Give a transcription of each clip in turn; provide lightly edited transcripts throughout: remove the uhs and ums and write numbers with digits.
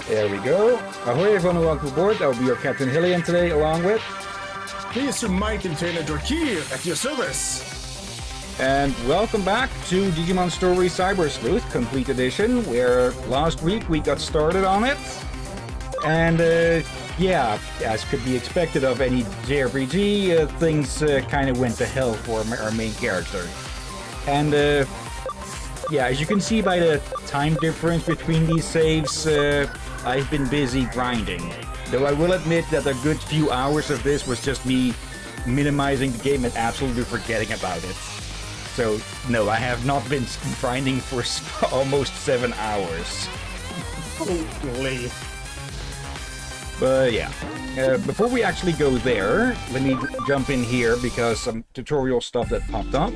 There we go. Ahoy everyone, welcome aboard. I'll be your Captain Hillian today, along with... Here's your mighty trainer Drakir at your service. And welcome back to Digimon Story Cyber Sleuth Complete Edition, where last week we got started on it. And yeah, as could be expected of any JRPG, things kind of went to hell for our main character. And yeah, as you can see by the time difference between these saves, I've been busy grinding. Though I will admit that a good few hours of this was just me minimizing the game and absolutely forgetting about it. So, no, I have not been grinding for almost 7 hours. Holy. But yeah, before we actually go there, let me jump in here because some tutorial stuff that popped up.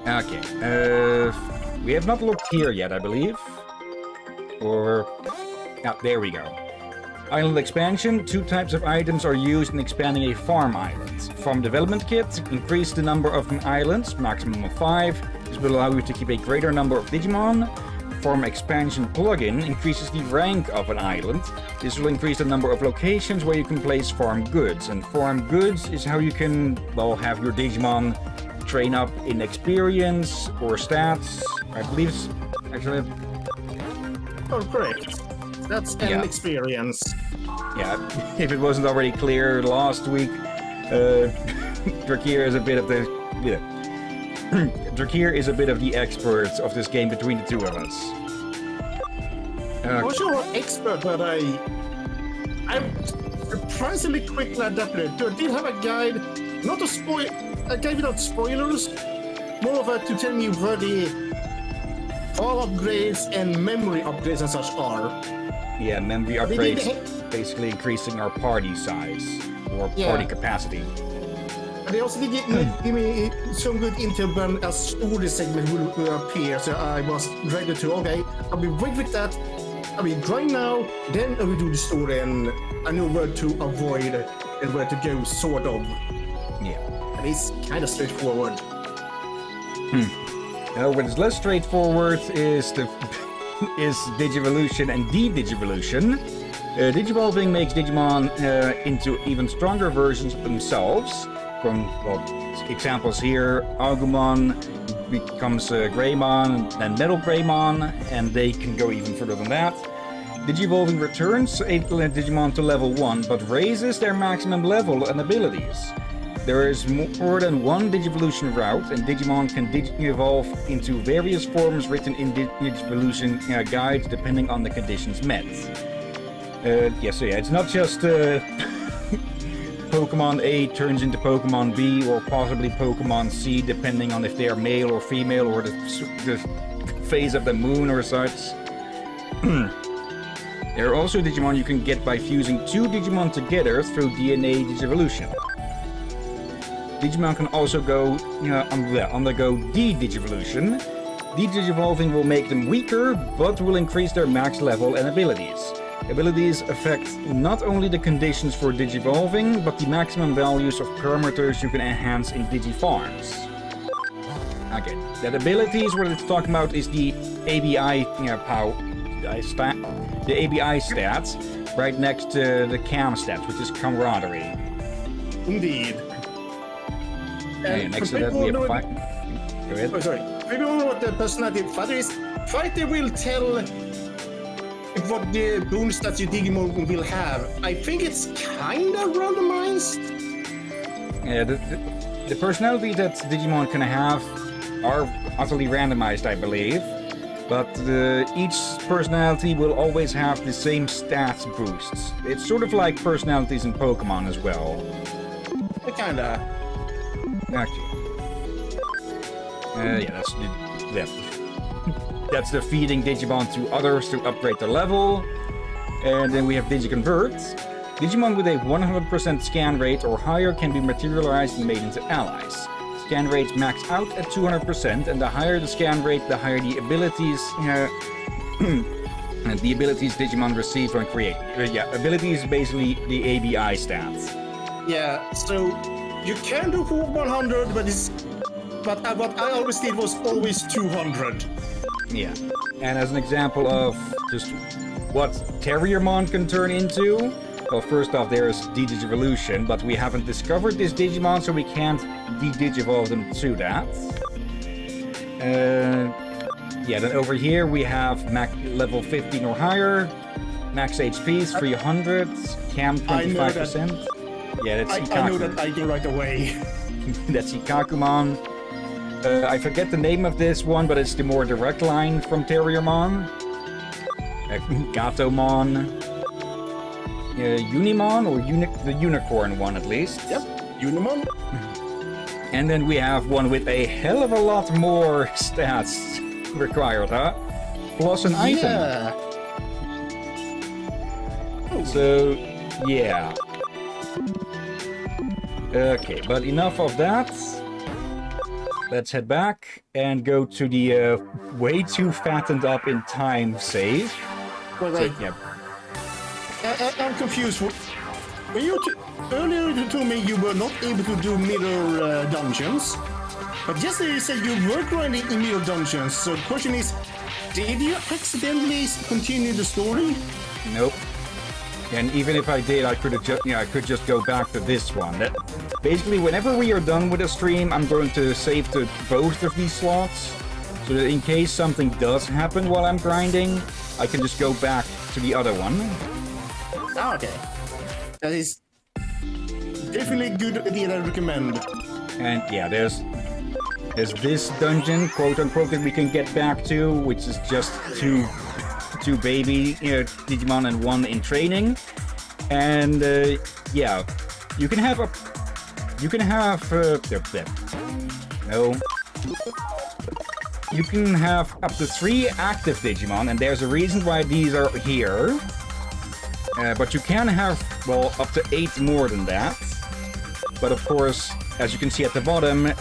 Okay, we have not looked here yet, I believe. Or... oh, there we go. Island expansion. 2 types of items are used in expanding a farm island. Farm development kit. Increase the number of islands, maximum of 5. This will allow you to keep a greater number of Digimon. Farm expansion plugin increases the rank of an island. This will increase the number of locations where you can place farm goods. And farm goods is how you can, well, have your Digimon train up in experience or stats. I believe it's actually... oh, correct. That's an experience. Yeah, if it wasn't already clear last week, Drakir is a bit of the... yeah. Drakir is a bit of the expert of this game between the two of us. I'm not sure what expert, but I'm surprisingly quickly adapted. I did have a guide, not a guide without spoilers, more of a to tell me where the all upgrades and memory upgrades and such are. Yeah, memory upgrades, basically increasing our party size or party capacity. They also did give me some good intel when a story segment will appear, so I was ready to, okay, I'll be wait with that, I'll be grind now, then I will do the story, and I know where to avoid and where to go, sort of. Yeah. And it's kind of straightforward. What is less straightforward is is Digivolution and De-Digivolution. Digivolving makes Digimon into even stronger versions of themselves. From, well, examples here, Agumon becomes Greymon, then Metal Greymon, and they can go even further than that. Digivolving returns a Digimon to level 1, but raises their maximum level and abilities. There is more than one Digivolution route, and Digimon can Digivolve into various forms written in Digivolution guides depending on the conditions met. So yeah, it's not just... Pokemon A turns into Pokemon B, or possibly Pokemon C, depending on if they are male or female, or the phase of the moon or such. There are also Digimon you can get by fusing 2 Digimon together through DNA Digivolution. Digimon can also undergo De-Digivolution. De-Digivolving will make them weaker, but will increase their max level and abilities. Abilities affect not only the conditions for Digivolving, but the maximum values of parameters you can enhance in Digifarms. Okay, that abilities, what it's talking about is the ABI the ABI stats, right next to the CAM stats, which is Camaraderie. Indeed. And next to that we have fight. Go ahead. Oh, sorry. Maybe we know what the personality of Fighter is. Fighter will tell what the boons that your Digimon will have. I think it's kind of randomized. Yeah, the personality that Digimon can have are utterly randomized, I believe. But each personality will always have the same stats boosts. It's sort of like personalities in Pokemon as well. Kinda. Actually. That's defeating Digimon to others to upgrade their level. And then we have Digiconvert. Digimon with a 100% scan rate or higher can be materialized and made into allies. Scan rates max out at 200%, and the higher the scan rate, the higher the abilities and the abilities Digimon receive when created. Abilities is basically the ABI stats. Yeah, so you can do 100, but what I always did was always 200. Yeah, and as an example of just what Terriermon can turn into. Well, first off, there's D-Digivolution, but we haven't discovered this Digimon, so we can't de-Digivolve them to that. Yeah, then over here we have level 15 or higher, max HP is 300, cam 25%. Yeah, that's Ikaku. I know that item right away. That's Ikakumon. I forget the name of this one, but it's the more direct line from Terriermon. Gatomon. Unimon, or the unicorn one at least. Yep, Unimon. And then we have one with a hell of a lot more stats required, huh? Plus an item. Oh. So, yeah. Okay, but enough of that. Let's head back and go to the way too fattened up in time save. Wait. So, yeah. I'm confused. When earlier you told me you were not able to do mirror dungeons, but yesterday you said you were grinding in mirror dungeons. So the question is, did you accidentally continue the story? Nope. And even if I did, I could just go back to this one. Basically, whenever we are done with the stream, I'm going to save to both of these slots, so that in case something does happen while I'm grinding, I can just go back to the other one. Oh, okay. That is definitely a good idea that I recommend. And yeah, there's this dungeon, quote unquote, that we can get back to, which is just two baby Digimon and one in training. And yeah, you can have you can have up to 3 active Digimon, and there's a reason why these are here. But you can have, well, up to 8 more than that. But of course, as you can see at the bottom,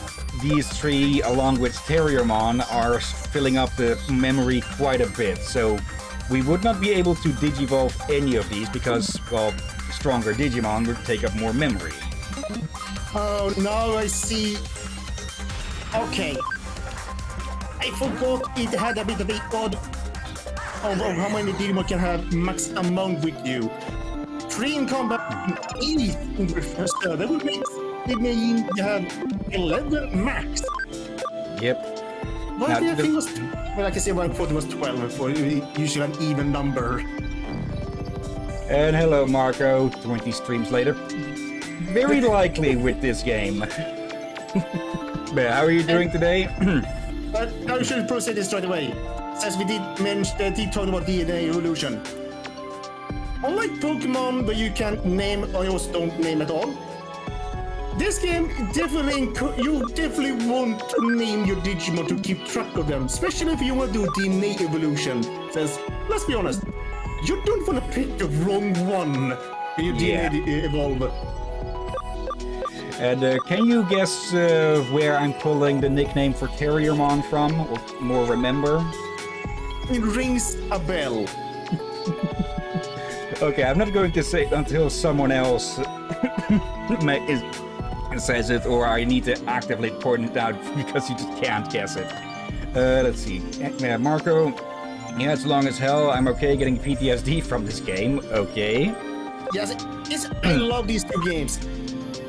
these 3, along with Terriermon, are filling up the memory quite a bit. So we would not be able to digivolve any of these because, well, stronger Digimon would take up more memory. Oh, now I see. Okay. I forgot it had a bit of a odd of how many Digimon can have max amount with you. 3 in combat, 8 in the first. That would mean you have 11 max. Yep. What do you think was? Well, I can say I thought it was 12 for usually an even number. And hello, Marco. 20 streams later. Very likely with this game. But how are you doing today? But I should proceed this straight away. Since we did talk about DNA evolution. Unlike Pokemon, where you can name or you don't name at all, this game you definitely want to name your Digimon to keep track of them, especially if you want to do DNA evolution. Says, let's be honest, you don't want to pick the wrong one when you DNA evolve. And can you guess where I'm pulling the nickname for Terriermon from, or more remember? It rings a bell. Okay, I'm not going to say it until someone else says it, or I need to actively point it out because you just can't guess it. Let's see. Marco, yeah, it's long as hell. I'm okay getting PTSD from this game. Okay. Yes, I love these 2 games.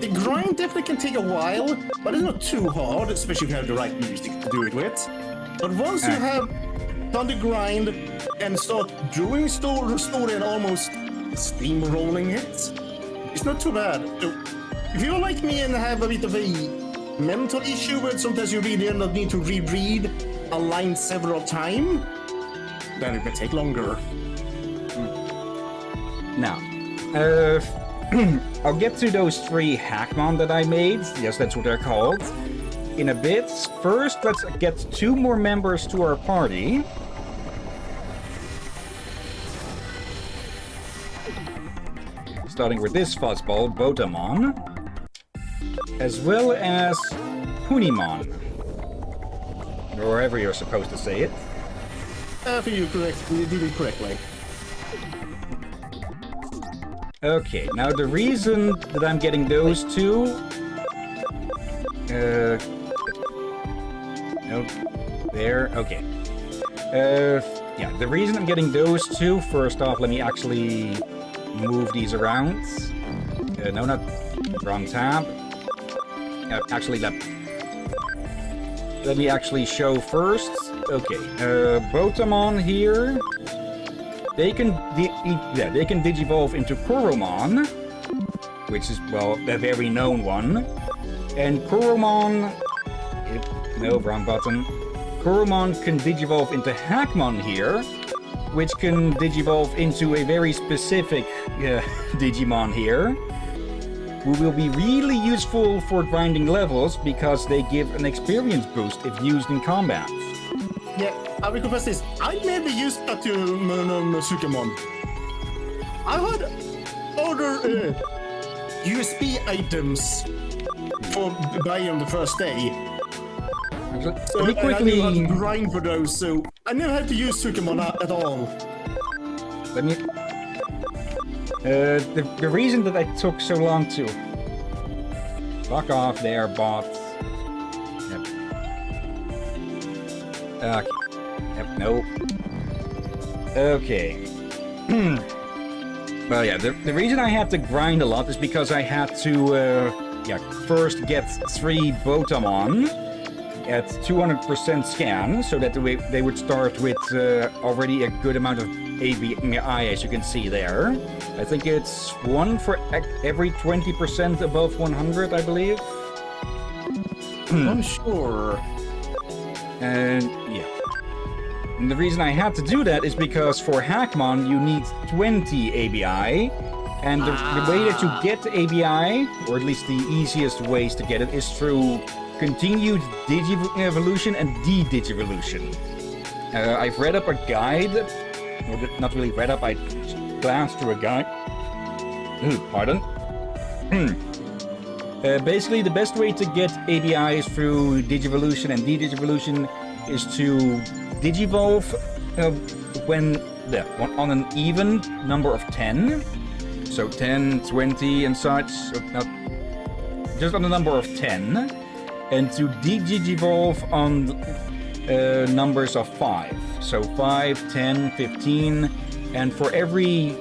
The grind definitely can take a while, but it's not too hard, especially if you have the right music to do it with. But once you have done the grind and start doing story and almost steamrolling it, it's not too bad. So if you're like me and have a bit of a mental issue where sometimes you really end up need to reread a line several times, then it may take longer. Now, I'll get to those 3 Hackmon that I made. Yes, that's what they're called. In a bit. First, let's get 2 more members to our party. Starting with this fuzzball, Botamon. As well as Hunimon. Or however you're supposed to say it. I think you did it correctly. Okay, now the reason that I'm getting those 2... no, there, okay. yeah, the reason I'm getting those two, first off, let me actually move these around. No, not wrong tab. Actually, let me actually show first. Okay, Botamon here. They can digivolve into Kuromon, which is, well, a very known one. And Kuromon... No, wrong button. Kuromon can digivolve into Hackmon here, which can digivolve into a very specific Digimon here, who will be really useful for grinding levels because they give an experience boost if used in combat. Yeah, I will confess this. I never used that to Sukemon. I had other USB items for buying on the first day. So let me quickly... I had to grind for those, so I never had to use Sukemon at all. Let me... the reason that I took so long to... Fuck off there, bot. Yep. Okay. Yep, no. Okay. Well, yeah, the reason I had to grind a lot is because I had to, first get 3 Botamon at 200% scan, so that they would start with already a good amount of ABI, as you can see there. I think it's 1 for every 20% above 100, I believe. I'm sure. And yeah. And the reason I had to do that is because for Hackmon you need 20 ABI, and the way that you get ABI, or at least the easiest ways to get it, is through continued Digivolution and De-Digivolution. I've read up a guide, or not really read up, I glanced through a guide. Pardon? Basically, the best way to get ABIs through Digivolution and De-Digivolution is to Digivolve on an even number of 10. So 10, 20 and such. Just on a number of 10. And to Digivolve on numbers of 5. So 5, 10, 15. And for every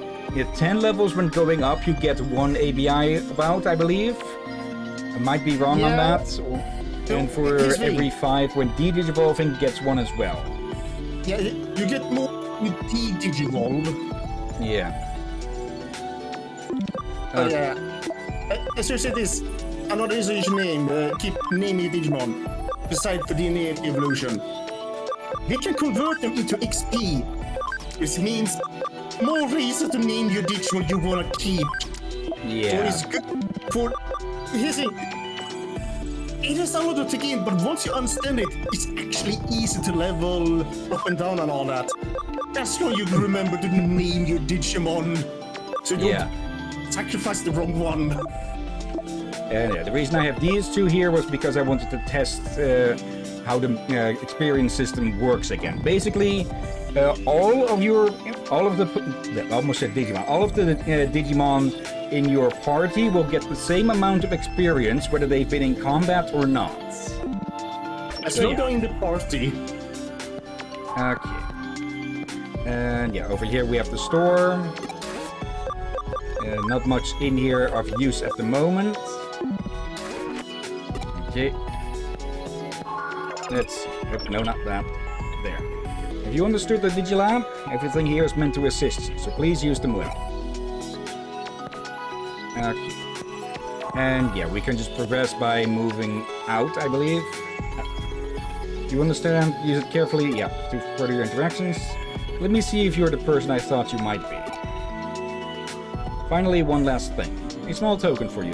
10 levels when going up, you get 1 ABI about, I believe. I might be wrong on that. And for every 5 when De-Digivolving, gets 1 as well. Yeah, you get more with De-Digivolve. Yeah. Yeah. As you said, this another easy name. Keep naming Digimon. Besides the DNA evolution, we can convert them into XP. This means more reason to name your Digimon you wanna keep. Yeah. So it's good for. Here's the thing. It is a lot to take in, but once you understand it, it's actually easy to level up and down and all that. That's why you remember to name your Digimon, so you don't sacrifice the wrong one. And the reason I have these two here was because I wanted to test how the experience system works again. Basically, all of the Digimon in your party will get the same amount of experience whether they've been in combat or not. As long as in the party. Okay. And yeah, over here we have the store. Not much in here of use at the moment. Okay. Let's... no, not that. There. Have you understood the Digilab? Everything here is meant to assist you, so please use them well. Okay. And yeah, we can just progress by moving out, I believe. Do you understand? Use it carefully. Yeah, to further your interactions. Let me see if you're the person I thought you might be. Finally, one last thing. A small token for you.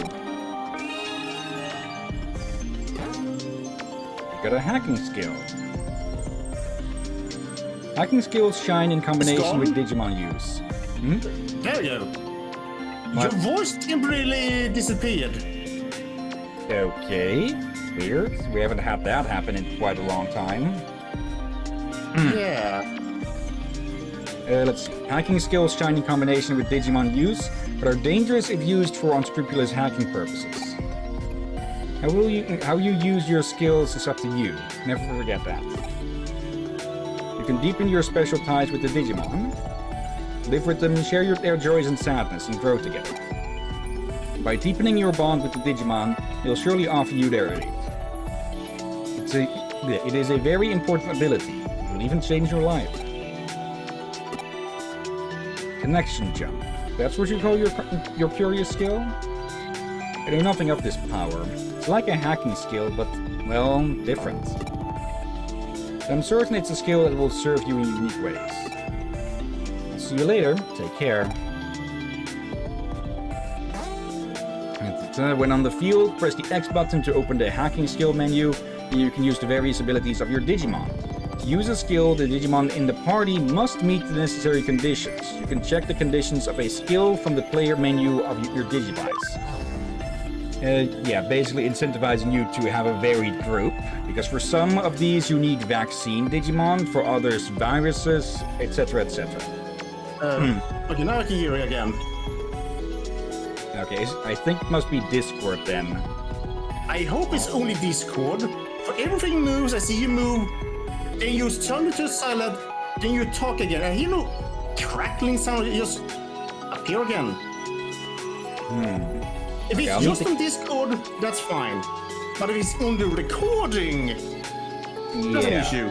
You got a hacking skill. Hacking skills shine in combination with Digimon use. There you go. What? Your voice temporarily disappeared. Okay. Weird. We haven't had that happen in quite a long time. Yeah. Let's see. Hacking skills shine in combination with Digimon use, but are dangerous if used for unscrupulous hacking purposes. How you use your skills is up to you. Never forget that. You can deepen your special ties with the Digimon. Live with them, share their joys and sadness, and grow together. By deepening your bond with the Digimon, they'll surely offer you their aid. It is a very important ability. It will even change your life. Connection jump. That's what you call your curious skill? I know nothing of this power. It's like a hacking skill, but, well, different. I'm certain it's a skill that will serve you in unique ways. See you later. Take care. When on the field, press the X button to open the hacking skill menu, and you can use the various abilities of your Digimon. To use a skill, the Digimon in the party must meet the necessary conditions. You can check the conditions of a skill from the player menu of your Digivice. Yeah, basically incentivizing you to have a varied group, because for some of these you need vaccine Digimon, for others viruses, etc, etc. Okay, now I can hear you again. Okay, I think it must be Discord then. I hope it's only Discord. For everything moves, I see you move, then you turn it to silent, then you talk again, and you know, crackling sound just appear again. If it's just on Discord, that's fine. But if it's on the recording, that's an issue.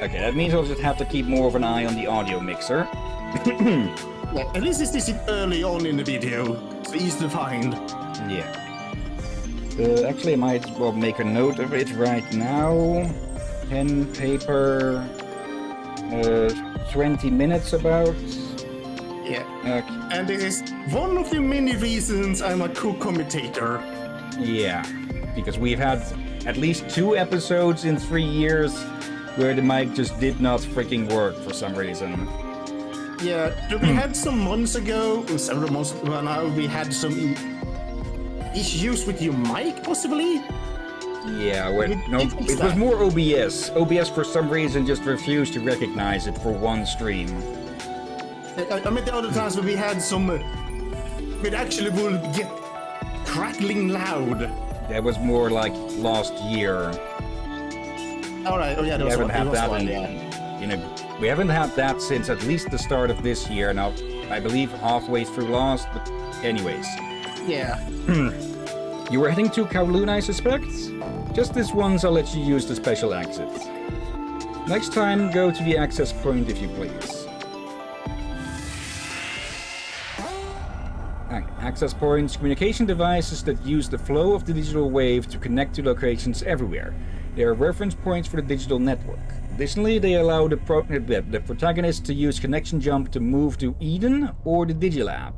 Okay, that means I'll just have to keep more of an eye on the audio mixer. Yeah, at least it's this early on in the video, so easy to find. Yeah. Actually, I might well make a note of it right now. Pen, paper, 20 minutes about. Yeah. Okay. And this is one of the many reasons I'm a co-commentator. Yeah, because we've had at least 2 episodes in 3 years where the mic just did not freaking work for some reason. Yeah, we had some months ago, several months ago now, we had some issues with your mic, possibly? Yeah, it was more OBS. OBS for some reason just refused to recognize it for one stream. I mean, the other times when we had some, it actually would get crackling loud. That was more like last year. Alright, oh yeah, there was one. We haven't had that since at least the start of this year, now I believe halfway through last, but anyways. Yeah. You were heading to Kowloon, I suspect? Just this once I'll let you use the special exit. Next time, go to the access point if you please. Access points, communication devices that use the flow of the digital wave to connect to locations everywhere. They are reference points for the digital network. Additionally, they allow the protagonist to use connection jump to move to Eden or the Digilab.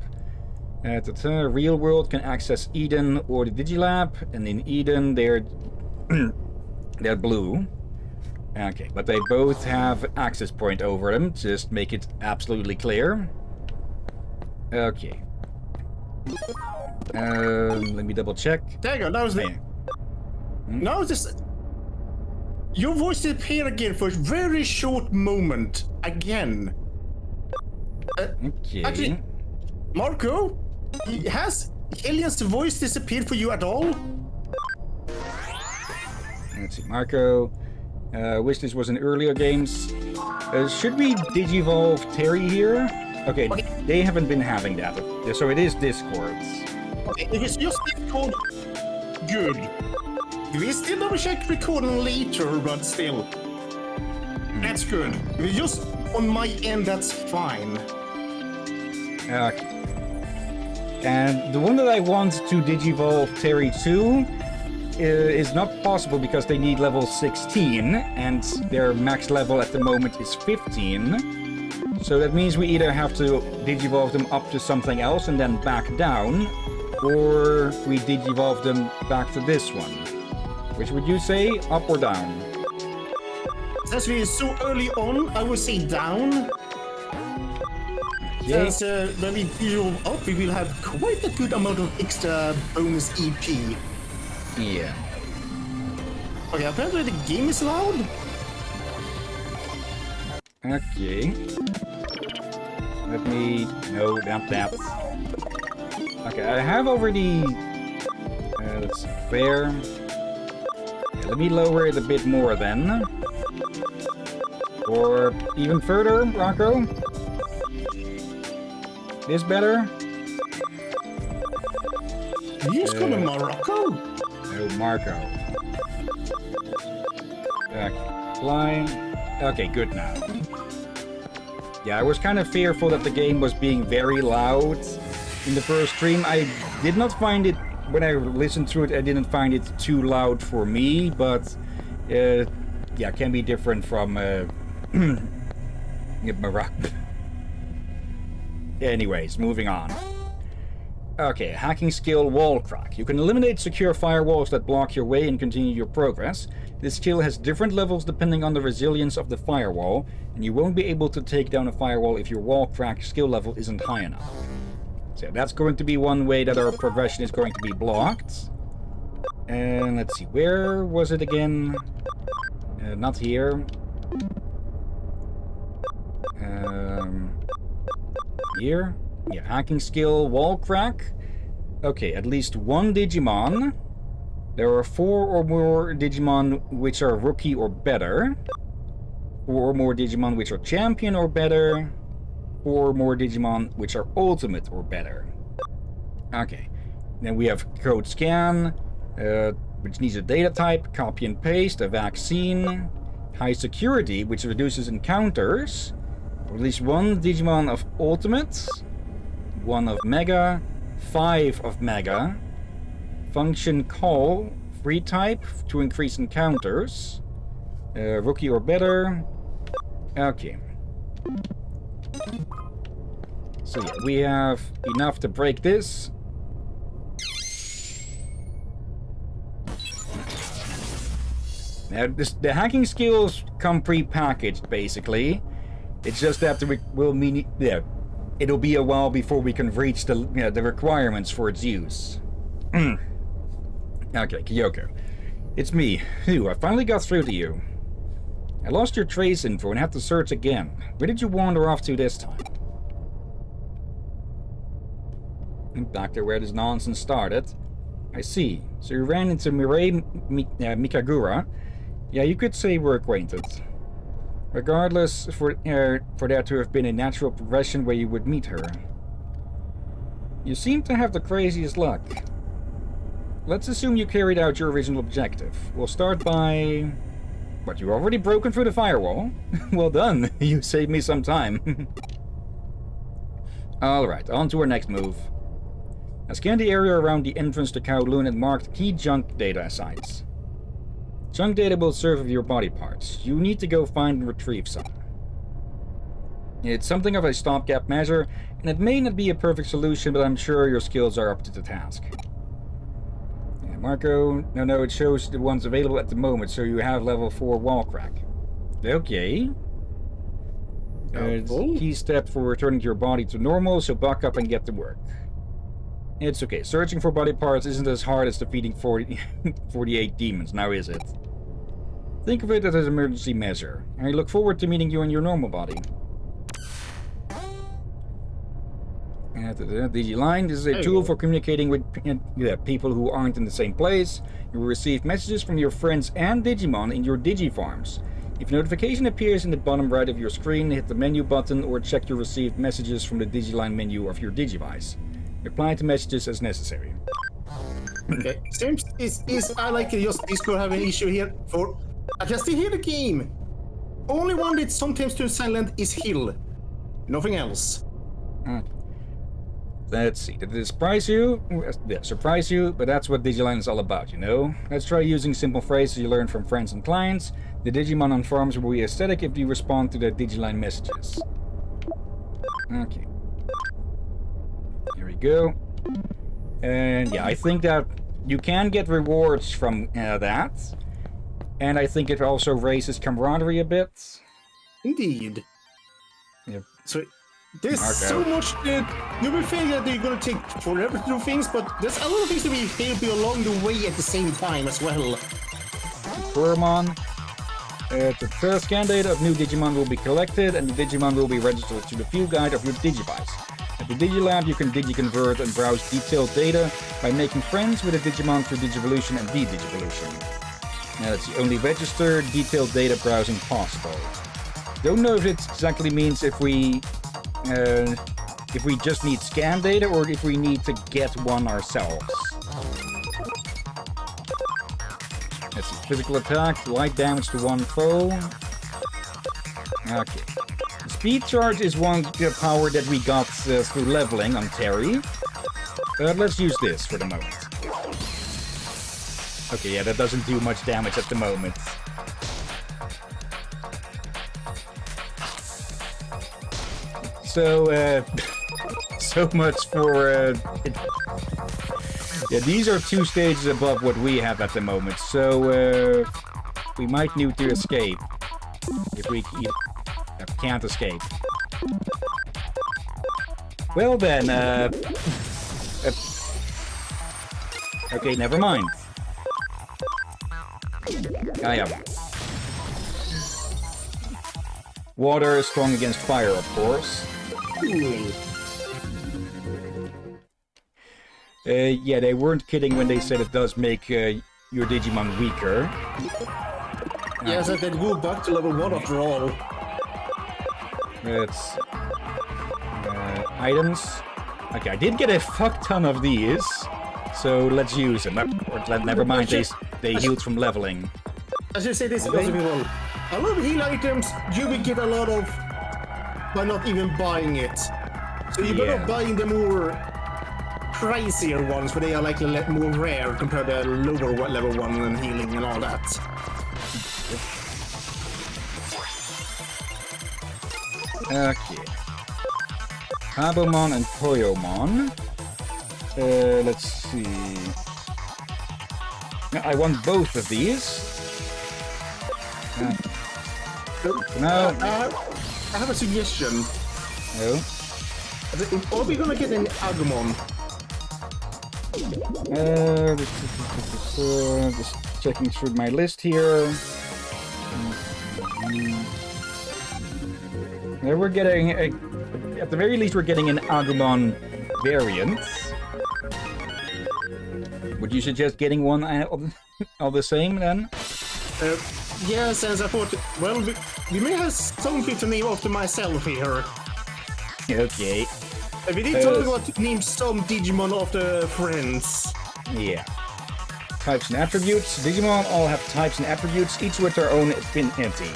The real world can access Eden or the Digilab, and in Eden they're they're blue. Okay, but they both have access point over them, just make it absolutely clear. Okay. Let me double check. There you go, that was the... Now this... Your voice appeared again for a very short moment. Again. Okay. Actually, Marco, has Alien's voice disappeared for you at all? Let's see, Marco. Wish this was in earlier games. Should we Digivolve Terry here? Okay, they haven't been having that. So it is Discord. Okay, if it's just Discord, good. We still double check recording later, but still. That's good. If it's just on my end, that's fine. Okay. And the one that I want to Digivolve Terry to is not possible because they need level 16, and their max level at the moment is 15. So that means we either have to Digivolve them up to something else and then back down, or we Digivolve them back to this one. Which would you say, up or down? Since we are so early on, I would say down. Okay. Since when we do up, we will have quite a good amount of extra bonus EP. Yeah. Okay, apparently the game is loud. Okay. Let me... No, not that. Okay, I have already... let's see, there. Okay, let me lower it a bit more then. Or even further, Rocco? This better? You just call him Morocco? No, Marco. Okay, flying. Okay, good now. Yeah, I was kind of fearful that the game was being very loud in the first stream. I did not find it, when I listened to it, I didn't find it too loud for me, but yeah, can be different from Morocco. Anyways, moving on. Okay, hacking skill wall crack. You can eliminate secure firewalls that block your way and continue your progress. This skill has different levels depending on the resilience of the firewall, and you won't be able to take down a firewall if your wall crack skill level isn't high enough. So that's going to be one way that our progression is going to be blocked. And let's see, where was it again? Not here. Here? Yeah, hacking skill, wall crack. Okay, at least one Digimon. There are 4 or more Digimon which are rookie or better. 4 or more Digimon which are champion or better. 4 or more Digimon which are ultimate or better. Okay, then we have code scan, which needs a data type, copy and paste, a vaccine, high security, which reduces encounters, at least 1 Digimon of ultimate, 1 of mega, 5 of mega, function call, free type to increase encounters, rookie or better. Okay. So yeah, we have enough to break this. Now, the hacking skills come pre-packaged, basically. It's just that it'll be a while before we can reach the requirements for its use. Okay, Kyoko. It's me. Phew, I finally got through to you. I lost your trace info and had to search again. Where did you wander off to this time? Back to where this nonsense started. I see. So you ran into Mirai Mikagura. Yeah, you could say we're acquainted. Regardless, for there to have been a natural progression where you would meet her. You seem to have the craziest luck. Let's assume you carried out your original objective. We'll start by... What, you've already broken through the firewall? Well done, you saved me some time. Alright, on to our next move. I scanned the area around the entrance to Kowloon and marked key junk data sites. Junk data will serve as your body parts. You need to go find and retrieve some. It's something of a stopgap measure, and it may not be a perfect solution, but I'm sure your skills are up to the task. Yeah, Marco, no, it shows the ones available at the moment, so you have level 4 wall crack. Okay. It's a key step for returning your body to normal, so buck up and get to work. It's okay, searching for body parts isn't as hard as defeating 48 demons, now is it? Think of it as an emergency measure. I look forward to meeting you in your normal body. Digiline, this is a tool for communicating with people who aren't in the same place. You will receive messages from your friends and Digimon in your Digifarms. If a notification appears in the bottom right of your screen, hit the menu button or check your received messages from the Digiline menu of your Digivice. Reply to messages as necessary. Okay, seems I like just Discord have an issue here for... I can still hear the game. Only one that sometimes turns silent is Hill. Nothing else. Let's see, did this surprise you? Yeah, surprise you, but that's what Digiline is all about, you know? Let's try using simple phrases you learn from friends and clients. The Digimon on forums will be aesthetic if you respond to the Digiline messages. Okay. Here we go. And yeah, I think that you can get rewards from that. And I think it also raises camaraderie a bit. Indeed. Yep. So there's so much that you will feel that they're going to take forever to do things, but there's a lot of things to be help you along the way at the same time as well. Furmon. The first scan data of new Digimon will be collected, and the Digimon will be registered to the view guide of your Digivice. At the Digilab, you can Digi-convert and browse detailed data by making friends with a Digimon through Digivolution and D-Digivolution. That's the only registered, detailed data browsing possible. Don't know if it exactly means if we just need scan data or if we need to get one ourselves. Let's see. Physical attack, light damage to one foe. Okay. Speed charge is one power that we got through leveling on Terry. Let's use this for the moment. Okay, yeah, that doesn't do much damage at the moment. So, so much for... Yeah, these are 2 stages above what we have at the moment, so we might need to escape. If we can't escape. Well then, okay, never mind. I am. Water is strong against fire, of course. Yeah, they weren't kidding when they said it does make your Digimon weaker. Yes, I did go back to level 1 after all. It's... items. Okay, I did get a fuck ton of these. So let's use them. Never mind, they healed from leveling. I should say this also, people. A lot of heal items you will get a lot of by not even buying it. So you're better buying the more pricier ones, where they are like more rare compared to lower level one and healing and all that. Okay. Habomon and Toyomon. Let's see. I want both of these. No. I have a suggestion. No. Are we gonna get an Agumon? Just checking through my list here. Yeah, we're getting at the very least we're getting an Agumon variant. Would you suggest getting one all the same then? Yeah, since I thought, well, we may have something to name after myself here. Okay. We did talk about name some Digimon after friends. Yeah. Types and attributes. Digimon all have types and attributes, each with their own affinity.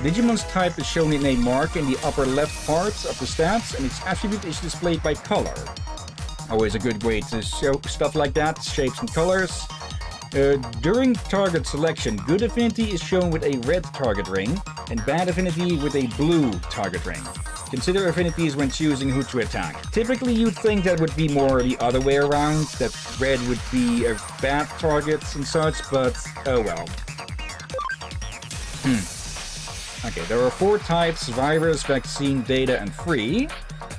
Digimon's type is shown in a mark in the upper left part of the stats, and its attribute is displayed by color. Always a good way to show stuff like that, shapes and colors. During target selection, good affinity is shown with a red target ring, and bad affinity with a blue target ring. Consider affinities when choosing who to attack. Typically, you'd think that would be more the other way around, that red would be a bad target and such, but oh well. Okay, there are 4 types: virus, vaccine, data, and free.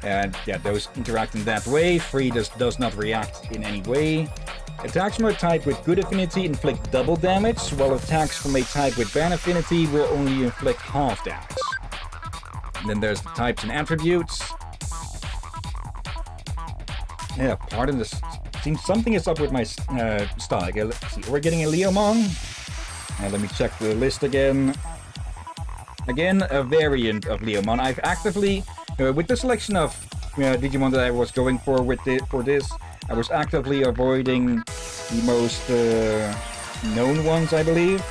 And yeah, those interact in that way. Free does not react in any way. Attacks from a type with good affinity inflict double damage, while attacks from a type with bad affinity will only inflict half damage. And then there's the types and attributes. Yeah, pardon this. Seems something is up with my style. Okay, let's see. We're getting a Leomon. Let me check the list again. Again, a variant of Leomon. I've actively, with the selection of Digimon that I was going for this, I was actively avoiding the most known ones, I believe.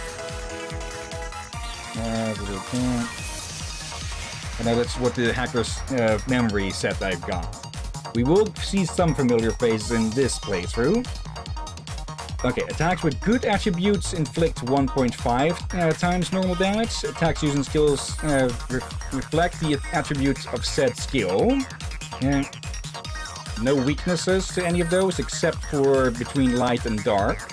I know that's what the hacker's memory set I've got. We will see some familiar faces in this playthrough. Okay, attacks with good attributes inflict 1.5 times normal damage. Attacks using skills reflect the attributes of said skill. No weaknesses to any of those, except for between light and dark.